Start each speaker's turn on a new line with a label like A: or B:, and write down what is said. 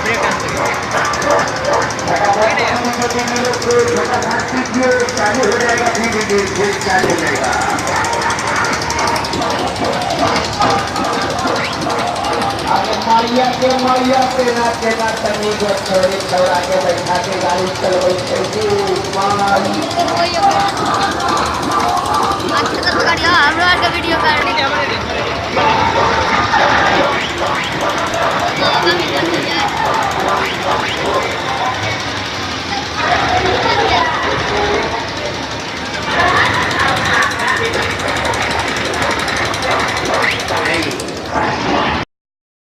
A: Break dance
B: चालू हो जाएगा, धीरे चालू हो जाएगा। मारिया के ना तनी को छोड़ी छौड़ा के बैठा के गाड़ी चलबै छै कि मारी
C: अच्छा तो गाड़ी हमरा के वीडियो कर ली।